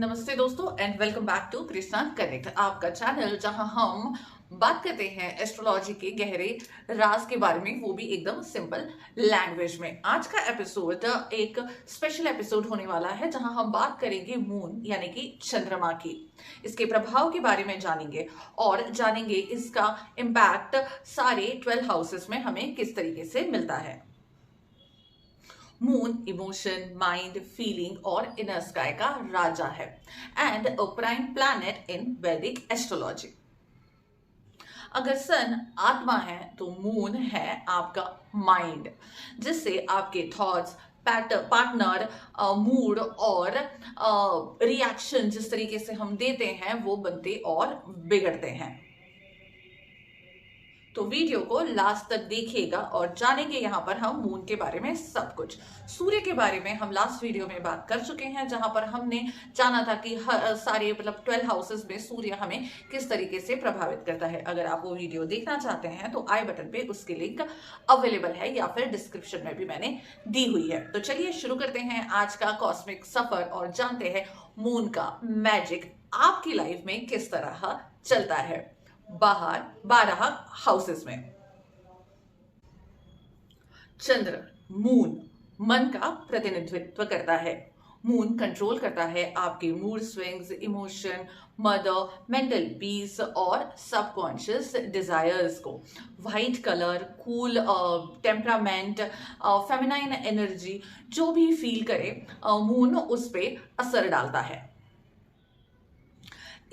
नमस्ते दोस्तों and welcome back to Krishna Connect, आपका चैनल जहां हम बात करते हैं एस्ट्रोलॉजी के गहरे राज के बारे में, वो भी एकदम सिंपल लैंग्वेज में। आज का एपिसोड एक स्पेशल एपिसोड होने वाला है जहां हम बात करेंगे मून यानी कि चंद्रमा की, इसके प्रभाव के बारे में जानेंगे और जानेंगे इसका इम्पैक्ट सारे 12 हाउसेस में हमें किस तरीके से मिलता है। मून इमोशन, माइंड, फीलिंग और इनर स्काई का राजा है and a prime planet in वैदिक एस्ट्रोलॉजी। अगर सन आत्मा है तो मून है आपका माइंड, जिससे आपके थॉट्स, पार्टनर, मूड और रिएक्शन जिस तरीके से हम देते हैं वो बनते और बिगड़ते हैं। तो वीडियो को लास्ट तक देखिएगा और जानेंगे यहाँ पर हम मून के बारे में सब कुछ। सूर्य के बारे में हम लास्ट वीडियो में बात कर चुके हैं, जहां पर हमने जाना था कि सारे 12 हाउसेस में सूर्य हमें किस तरीके से प्रभावित करता है। अगर आप वो वीडियो देखना चाहते हैं तो आई बटन पे उसकी लिंक अवेलेबल है या फिर डिस्क्रिप्शन में भी मैंने दी हुई है। तो चलिए शुरू करते हैं आज का कॉस्मिक सफर और जानते हैं मून का मैजिक आपकी लाइफ में किस तरह चलता है। 12 हाउसेस में चंद्र, मून मन का प्रतिनिधित्व करता है। मून कंट्रोल करता है आपके mood swings, emotion, mother, mental peace और सबकॉन्शियस डिजायर्स को। White colour, cool temperament, feminine energy जो भी फील करे मून उस पे असर डालता है।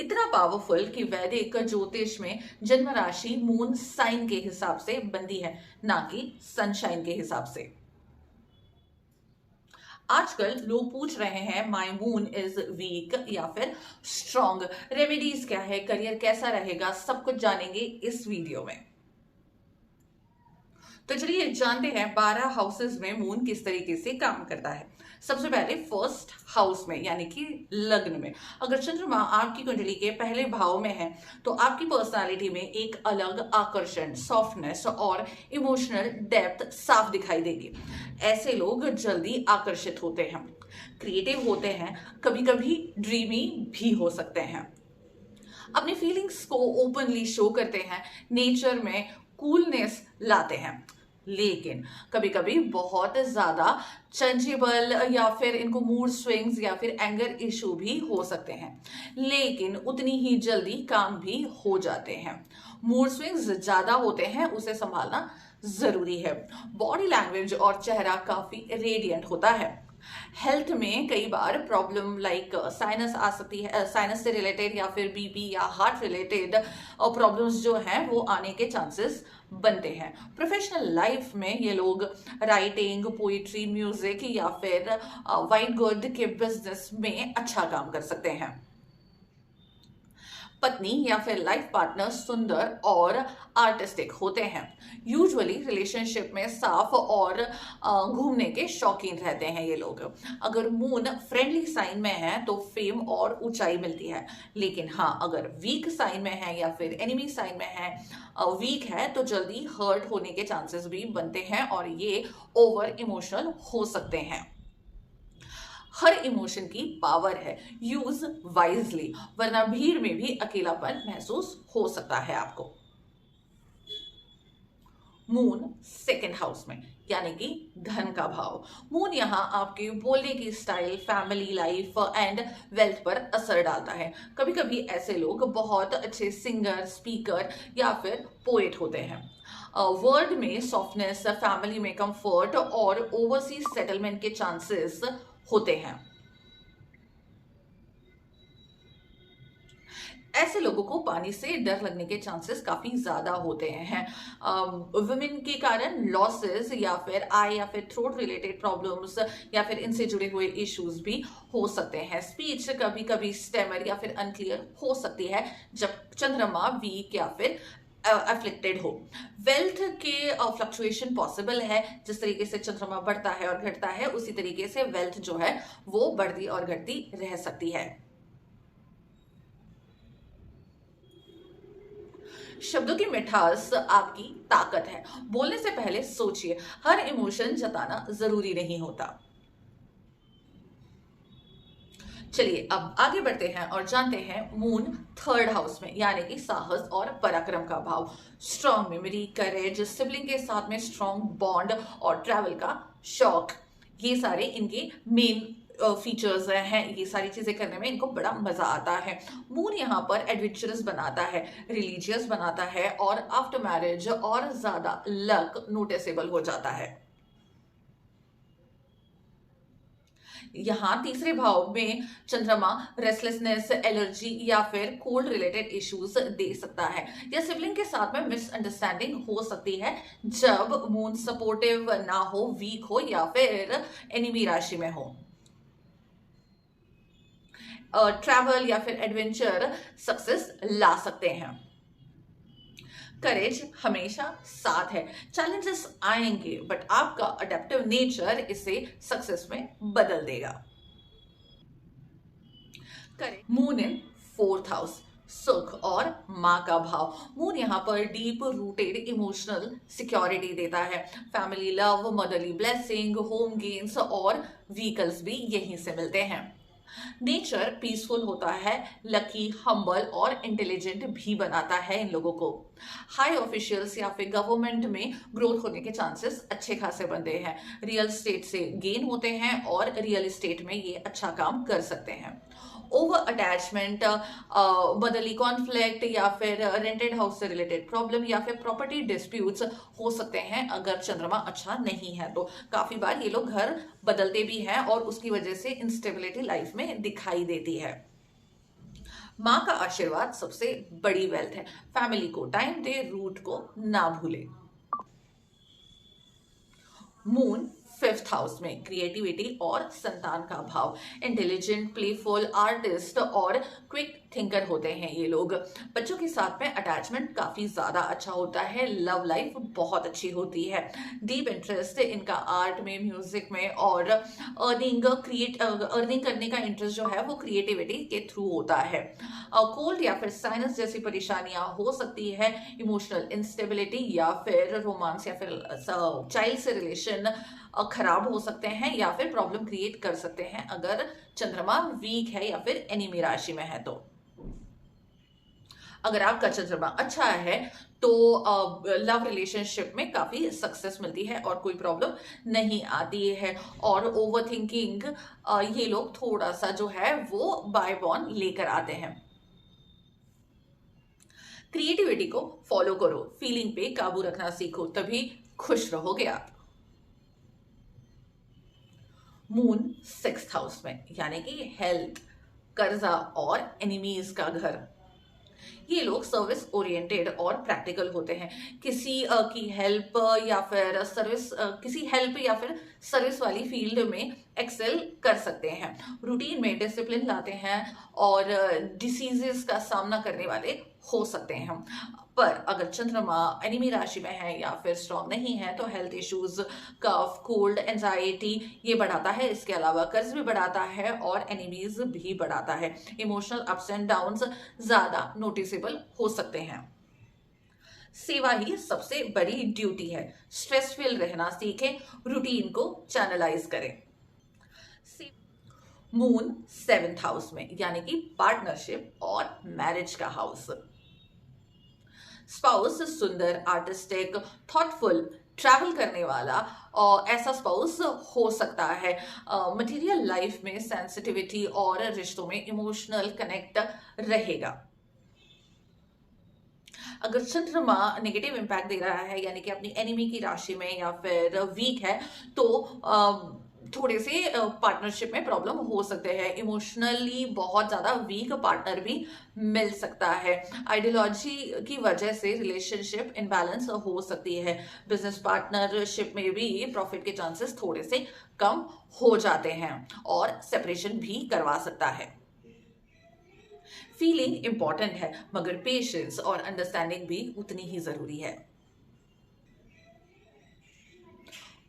इतना पावरफुल कि वैदिक ज्योतिष में जन्म राशि मून साइन के हिसाब से बनती है, ना कि सनशाइन के हिसाब से। आजकल लोग पूछ रहे हैं माय मून इज वीक या फिर स्ट्रॉन्ग, रेमेडीज क्या है, करियर कैसा रहेगा, सब कुछ जानेंगे इस वीडियो में। तो चलिए जानते हैं 12 हाउसेस में मून किस तरीके से काम करता है। सबसे पहले फर्स्ट हाउस में यानी कि लग्न में अगर चंद्रमा आपकी कुंडली के पहले भाव में है तो आपकी पर्सनालिटी में एक अलग आकर्षण, सॉफ्टनेस और इमोशनल डेप्थ साफ दिखाई देगी। ऐसे लोग जल्दी आकर्षित होते हैं, क्रिएटिव होते हैं, कभी कभी ड्रीमी भी हो सकते हैं, अपनी फीलिंग्स को ओपनली शो करते हैं, नेचर में कूलनेस लाते हैं, लेकिन कभी कभी बहुत ज्यादा चेंजेबल या फिर इनको मूड स्विंग्स या फिर एंगर इशू भी हो सकते हैं, लेकिन उतनी ही जल्दी काम भी हो जाते हैं। मूड स्विंग्स ज्यादा होते हैं, उसे संभालना जरूरी है। बॉडी लैंग्वेज और चेहरा काफी रेडियंट होता है। हेल्थ में कई बार प्रॉब्लम लाइक साइनस आ सकती है, साइनस से रिलेटेड या फिर बीपी या हार्ट रिलेटेड प्रॉब्लम्स जो हैं वो आने के चांसेस बनते हैं। प्रोफेशनल लाइफ में ये लोग राइटिंग, पोइट्री, म्यूजिक या फिर वाइट गुड के बिजनेस में अच्छा काम कर सकते हैं। पत्नी या फिर लाइफ पार्टनर सुंदर और आर्टिस्टिक होते हैं। यूजुअली रिलेशनशिप में साफ और घूमने के शौकीन रहते हैं ये लोग। अगर मून फ्रेंडली साइन में है तो फेम और ऊंचाई मिलती है, लेकिन हाँ अगर वीक साइन में है या फिर एनिमी साइन में है, वीक है तो जल्दी हर्ट होने के चांसेस भी बनते हैं और ये ओवर इमोशनल हो सकते हैं। हर इमोशन की पावर है, यूज वाइजली, वरना भीड़ में भी अकेलापन महसूस हो सकता है आपको। मून सेकंड हाउस में यानी कि धन का भाव। मून यहाँ आपके बोलने की style, family life and wealth पर असर डालता है। कभी कभी ऐसे लोग बहुत अच्छे सिंगर, स्पीकर या फिर पोएट होते हैं। वर्ल्ड में सॉफ्टनेस, फैमिली में कंफर्ट और ओवरसीज सेटलमेंट के चांसेस होते हैं। ऐसे लोगों को पानी से डर लगने के चांसेस काफी ज्यादा होते हैं। वुमेन के कारण लॉसेस या फिर आई या फिर थ्रोट रिलेटेड प्रॉब्लम्स या फिर इनसे जुड़े हुए इश्यूज भी हो सकते हैं। स्पीच कभी कभी स्टेमर या फिर अनक्लियर हो सकती है जब चंद्रमा वीक या फिर अफ्लिक्टेड हो। वेल्थ के फ्लक्चुएशन पॉसिबल है, जिस तरीके से चंद्रमा बढ़ता है और घटता है उसी तरीके से वेल्थ जो है वो बढ़ती और घटती रह सकती है। शब्दों की मिठास आपकी ताकत है। बोलने से पहले सोचिए, हर इमोशन जताना जरूरी नहीं होता। चलिए अब आगे बढ़ते हैं और जानते हैं मून थर्ड हाउस में, यानी कि साहस और पराक्रम का भाव। स्ट्रॉन्ग मेमोरी, करेज, सिबलिंग के साथ में स्ट्रॉन्ग बॉन्ड और ट्रैवल का शौक, ये सारे इनके मेन फीचर्स हैं। ये सारी चीजें करने में इनको बड़ा मजा आता है। मून यहाँ पर एडवेंचरस बनाता है, रिलीजियस बनाता है और आफ्टर मैरिज और ज्यादा लक नोटिसेबल हो जाता है। यहाँ तीसरे भाव में चंद्रमा रेस्टलेसनेस, एलर्जी या फिर कोल्ड रिलेटेड इश्यूज दे सकता है, या सिबलिंग के साथ में मिसअंडरस्टैंडिंग हो सकती है जब मून सपोर्टिव ना हो, वीक हो या फिर एनिमी राशि में हो। ट्रैवल या फिर एडवेंचर सक्सेस ला सकते हैं। करेज हमेशा साथ है, चैलेंजेस आएंगे बट आपका अडेप्टिव नेचर इसे सक्सेस में बदल देगा। करेज मून इन फोर्थ हाउस, सुख और माँ का भाव। मून यहाँ पर डीप रूटेड इमोशनल सिक्योरिटी देता है। Family love, motherly blessing, home gains और व्हीकल्स भी यहीं से मिलते हैं। नेचर पीसफुल होता है, लकी, हम्बल और इंटेलिजेंट भी बनाता है इन लोगों को। हाई ऑफिशियल्स या फिर गवर्नमेंट में ग्रोथ होने के चांसेस अच्छे खासे बनते हैं। रियल स्टेट से गेन होते हैं और रियल एस्टेट में ये अच्छा काम कर सकते हैं। ओवर अटैचमेंट, मदरली कॉन्फ्लिक्ट या फिर रेंटेड हाउस से रिलेटेड प्रॉब्लम या फिर प्रॉपर्टी डिस्प्यूट्स हो सकते हैं अगर चंद्रमा अच्छा नहीं है तो। काफी बार ये लोग घर बदलते भी हैं और उसकी वजह से इंस्टेबिलिटी लाइफ में दिखाई देती है। माँ का आशीर्वाद सबसे बड़ी वेल्थ है। फैमिली को टाइम दे, रूट को ना भूले। मून फिफ्थ हाउस में क्रिएटिविटी और संतान का भाव। इंटेलिजेंट, प्लेफुल, आर्टिस्ट और क्विक थिंकर होते हैं ये लोग। बच्चों के साथ में अटैचमेंट काफी ज्यादा अच्छा होता है। लव लाइफ बहुत अच्छी होती है। डीप इंटरेस्ट इनका आर्ट में, म्यूजिक में और अर्निंग करने का इंटरेस्ट जो है वो क्रिएटिविटी के थ्रू होता है। कोल्ड या फिर साइनस जैसी परेशानियां हो सकती है। इमोशनल इंस्टेबिलिटी या फिर रोमांस या फिर चाइल्ड से रिलेशन खराब हो सकते हैं या फिर प्रॉब्लम क्रिएट कर सकते हैं अगर चंद्रमा वीक है या फिर एनिमी राशि में है तो। अगर आपका चंद्रमा अच्छा है तो लव रिलेशनशिप में काफी सक्सेस मिलती है और कोई प्रॉब्लम नहीं आती है। और ओवर थिंकिंग ये लोग थोड़ा सा जो है वो बाय बॉर्न लेकर आते हैं। क्रिएटिविटी को फॉलो करो, फीलिंग पे काबू रखना सीखो, तभी खुश रहोगे आप। मून सिक्स्थ हाउस में, यानी कि हेल्थ, कर्जा और एनिमीज का घर। ये लोग सर्विस ओरिएंटेड और प्रैक्टिकल होते हैं। किसी की हेल्प या फिर सर्विस वाली फील्ड में एक्सेल कर सकते हैं। रूटीन में डिसिप्लिन लाते हैं और डिसीजेस का सामना करने वाले हो सकते हैं। पर अगर चंद्रमा एनिमी राशि में है या फिर स्ट्रॉन्ग नहीं है तो हेल्थ इश्यूज, कफ, कोल्ड, एंजाइटी ये बढ़ाता है। इसके अलावा कर्ज भी बढ़ाता है और एनिमीज भी बढ़ाता है। इमोशनल अप्स एंड डाउन्स ज्यादा नोटिसेबल हो सकते हैं। सेवा ही सबसे बड़ी ड्यूटी है। स्ट्रेसफुल रहना सीखें, रूटीन को चैनलाइज करें। मून सेवेंथ हाउस में, यानी कि पार्टनरशिप और मैरिज का हाउस। स्पाउस सुंदर, आर्टिस्टिक, थॉटफुल, ट्रैवल करने वाला और ऐसा स्पाउस हो सकता है। मटेरियल लाइफ में सेंसिटिविटी और रिश्तों में इमोशनल कनेक्ट रहेगा। अगर चंद्रमा नेगेटिव इंपैक्ट दे रहा है यानी कि अपनी एनिमी की राशि में या फिर वीक है तो थोड़े से पार्टनरशिप में प्रॉब्लम हो सकते हैं। इमोशनली बहुत ज्यादा वीक पार्टनर भी मिल सकता है। आइडियोलॉजी की वजह से रिलेशनशिप इनबैलेंस हो सकती है। बिजनेस पार्टनरशिप में भी प्रॉफिट के चांसेस थोड़े से कम हो जाते हैं और सेपरेशन भी करवा सकता है। फीलिंग इंपॉर्टेंट है मगर पेशेंस और अंडरस्टैंडिंग भी उतनी ही जरूरी है।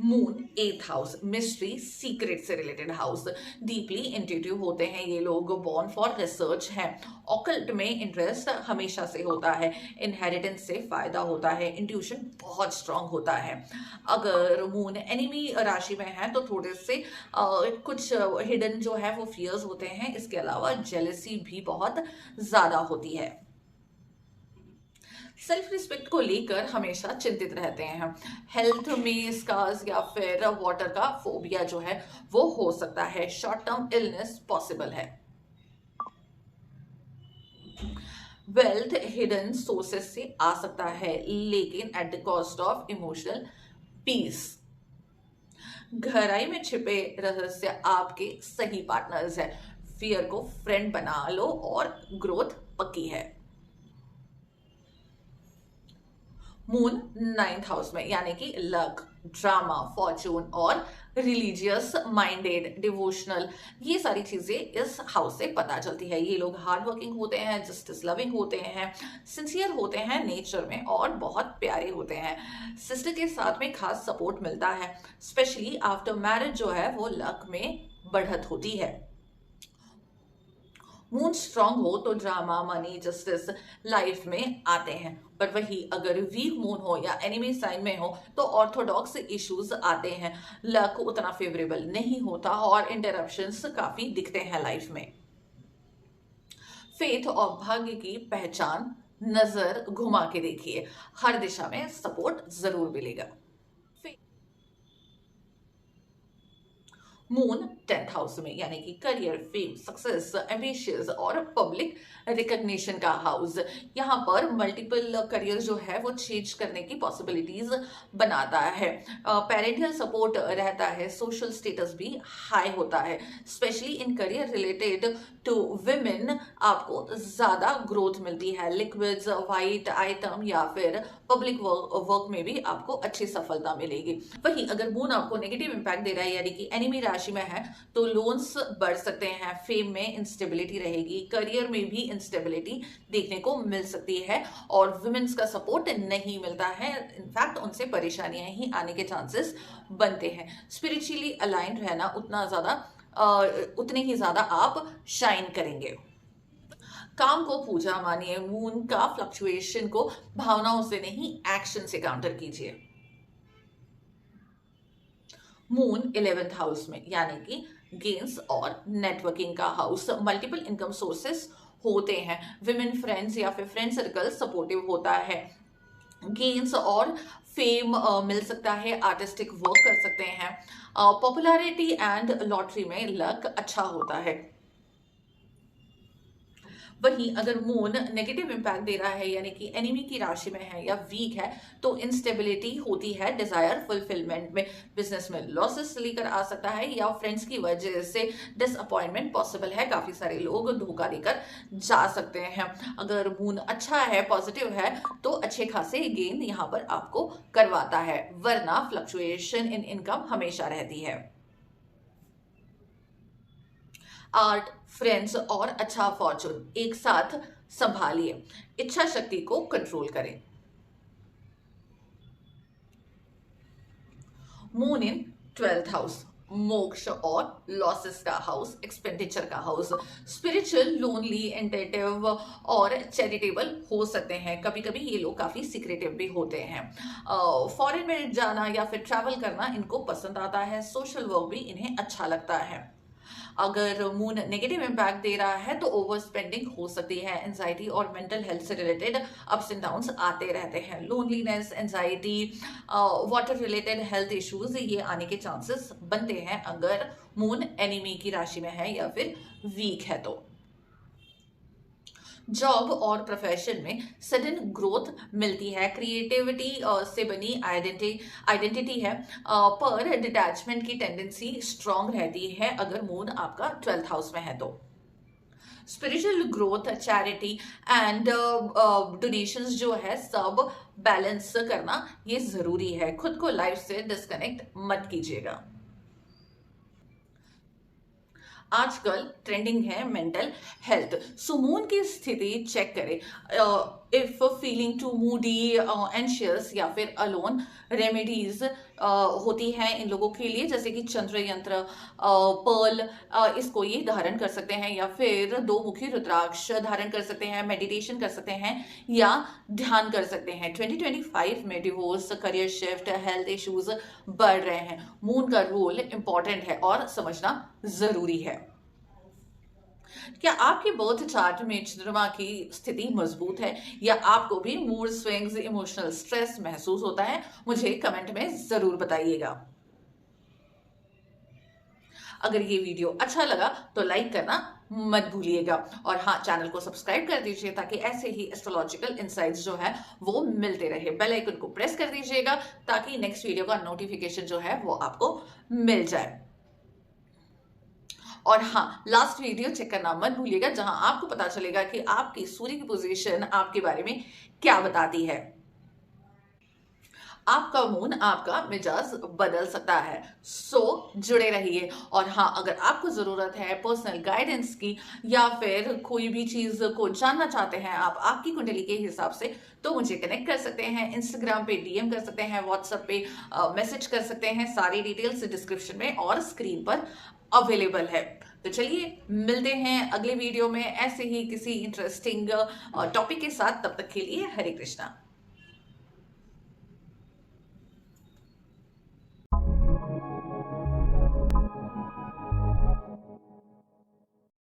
Moon 8th house, mystery secret से रिलेटेड हाउस। डीपली इंट्यूटिव होते हैं ये लोग, बॉर्न फॉर रिसर्च हैं, ऑकल्ट में इंटरेस्ट हमेशा से होता है, इनहेरिटेंस से फायदा होता है, इंट्यूशन बहुत स्ट्रांग होता है। अगर मून एनिमी राशि में है तो थोड़े से कुछ हिडन जो है वो फियर्स होते हैं, इसके अलावा जेलसी भी बहुत ज्यादा होती है। सेल्फ रिस्पेक्ट को लेकर हमेशा चिंतित रहते हैं। हेल्थ में स्कार्स या फिर वाटर का फोबिया जो है वो हो सकता है। शॉर्ट टर्म इलनेस पॉसिबल है। वेल्थ हिडन सोर्सेस से आ सकता है, लेकिन at the cost of emotional peace. गहराई में छिपे रहस्य आपके सही पार्टनर्स है। फियर को फ्रेंड बना लो और ग्रोथ पक्की है। मून 9th हाउस में, यानी कि लक, ड्रामा, फॉर्चून और रिलीजियस माइंडेड, डिवोशनल, ये सारी चीजें इस हाउस से पता चलती है। ये लोग हार्ड वर्किंग होते हैं, जस्टिस लविंग होते हैं, सिंसियर होते हैं नेचर में और बहुत प्यारे होते हैं। सिस्टर के साथ में खास सपोर्ट मिलता है, स्पेशली आफ्टर मैरिज जो है वो लक में बढ़त होती है। मून स्ट्रांग हो तो ड्रामा, मनी, जस्टिस लाइफ में आते हैं, पर वही अगर वीक मून हो या एनिमी साइन में हो तो ऑर्थोडॉक्स इश्यूज आते हैं। लक उतना फेवरेबल नहीं होता और इंटरप्शंस काफी दिखते हैं लाइफ में। फेथ और भाग्य की पहचान, नजर घुमा के देखिए, हर दिशा में सपोर्ट जरूर मिलेगा। मून 10th हाउस में, यानी कि करियर, फेम, सक्सेस, एम्बिशियस और पब्लिक रिकॉग्निशन का हाउस। यहाँ पर मल्टीपल करियर जो है वो चेंज करने की पॉसिबिलिटीज बनाता है। पेरेंटल सपोर्ट रहता है, सोशल स्टेटस भी हाई होता है, specially in career related to women आपको ज्यादा ग्रोथ मिलती है। लिक्विड्स, वाइट आइटम या फिर पब्लिक वर्क में भी आपको अच्छी सफलता मिलेगी। वहीं अगर मून आपको नेगेटिव इंपैक्ट दे रहा है, यानी कि एनिमी राशि में है, तो लोन्स बढ़ सकते हैं, फेम में इंस्टेबिलिटी रहेगी, करियर में भी इंस्टेबिलिटी देखने को मिल सकती है और वुमेन्स का सपोर्ट नहीं मिलता है। इनफैक्ट उनसे परेशानियां ही आने के चांसेस बनते हैं। स्पिरिचुअली अलाइंड रहना उतने ही ज्यादा आप शाइन करेंगे। काम को पूजा मानिए, मून का फ्लक्चुएशन को भावनाओं से नहीं एक्शन से काउंटर कीजिए। मून 11th हाउस में, यानी कि गेन्स और नेटवर्किंग का हाउस, मल्टीपल इनकम सोर्सेस होते हैं, विमेन फ्रेंड्स या फिर फ्रेंड सर्कल सपोर्टिव होता है, गेन्स और फेम मिल सकता है, आर्टिस्टिक वर्क कर सकते हैं, पॉपुलैरिटी एंड लॉटरी में लक अच्छा होता है। वहीं अगर मून नेगेटिव इंपैक्ट दे रहा है, यानी कि एनिमी की राशि में है या वीक है, तो इंस्टेबिलिटी होती है डिजायर फुलफिलमेंट में, बिजनेस में लॉसेस लेकर आ सकता है या फ्रेंड्स की वजह से डिसअपॉइंटमेंट पॉसिबल है। काफी सारे लोग धोखा देकर जा सकते हैं। अगर मून अच्छा है, पॉजिटिव है, तो अच्छे खासे गेन यहाँ पर आपको करवाता है, वरना फ्लक्चुएशन इन इनकम हमेशा रहती है। आर्ट, फ्रेंड्स और अच्छा फॉर्चून एक साथ संभालिए, इच्छा शक्ति को कंट्रोल करें। मून इन 12th हाउस, मोक्ष और लॉसेस का हाउस, एक्सपेंडिचर का हाउस, स्पिरिचुअल, लोनली, एंटेटिव और चैरिटेबल हो सकते हैं। कभी कभी ये लोग काफी सीक्रेटिव भी होते हैं। फॉरेन में जाना या फिर ट्रैवल करना इनको पसंद आता है, सोशल वर्क भी इन्हें अच्छा लगता है। अगर मून नेगेटिव इंपैक्ट दे रहा है तो ओवर स्पेंडिंग हो सकती है, एंजाइटी और मेंटल हेल्थ से रिलेटेड अप्स एंड डाउन्स आते रहते हैं, loneliness, anxiety, water related health issues ये आने के चांसेस बनते हैं अगर मून एनिमी की राशि में है या फिर वीक है तो। जॉब और प्रोफेशन में सडन ग्रोथ मिलती है, क्रिएटिविटी से बनी आइडेंटिटी है, पर डिटैचमेंट की टेंडेंसी स्ट्रांग रहती है अगर मून आपका 12th हाउस में है तो। Spiritual growth, charity and donations जो है सब बैलेंस करना ये जरूरी है। खुद को लाइफ से डिस्कनेक्ट मत कीजिएगा। आजकल ट्रेंडिंग है मेंटल हेल्थ, सो मून की स्थिति चेक करें। If feeling too moody, anxious या फिर अलोन, रेमेडीज होती हैं इन लोगों के लिए, जैसे कि चंद्र यंत्र, पर्ल, इसको ये धारण कर सकते हैं, या फिर 2 मुखी रुद्राक्ष धारण कर सकते हैं, मेडिटेशन कर सकते हैं या ध्यान कर सकते हैं। 2025 में divorce, career shift, health issues बढ़ रहे हैं। मून का रोल इंपॉर्टेंट है और समझना जरूरी है। क्या आपके बर्थ चार्ट में चंद्रमा की स्थिति मजबूत है, या आपको भी मूड स्विंग्स, इमोशनल स्ट्रेस महसूस होता है? मुझे कमेंट में जरूर बताइएगा। अगर ये वीडियो अच्छा लगा तो लाइक करना मत भूलिएगा, और हाँ, चैनल को सब्सक्राइब कर दीजिए ताकि ऐसे ही एस्ट्रोलॉजिकल इनसाइट्स जो है वो मिलते रहे। बेल आइकन को प्रेस कर दीजिएगा ताकि नेक्स्ट वीडियो का नोटिफिकेशन जो है वो आपको मिल जाए। और हाँ, लास्ट वीडियो चेक करना मत भूलिएगा, जहां आपको पता चलेगा कि आपकी सूर्य की पोजीशन आपके बारे में क्या बताती है। आपका मून आपका मिजाज बदल सकता है, सो जुड़े रहिए। और हाँ, अगर आपको जरूरत है पर्सनल गाइडेंस की, या फिर कोई भी चीज को जानना चाहते हैं आप आपकी कुंडली के हिसाब से, तो मुझे कनेक्ट कर सकते हैं। इंस्टाग्राम पे डीएम कर सकते हैं, व्हाट्सएप पे मैसेज कर सकते हैं। सारी डिटेल्स डिस्क्रिप्शन में और स्क्रीन पर अवेलेबल है। तो चलिए मिलते हैं अगले वीडियो में ऐसे ही किसी इंटरेस्टिंग टॉपिक के साथ। तब तक के लिए हरे कृष्णा।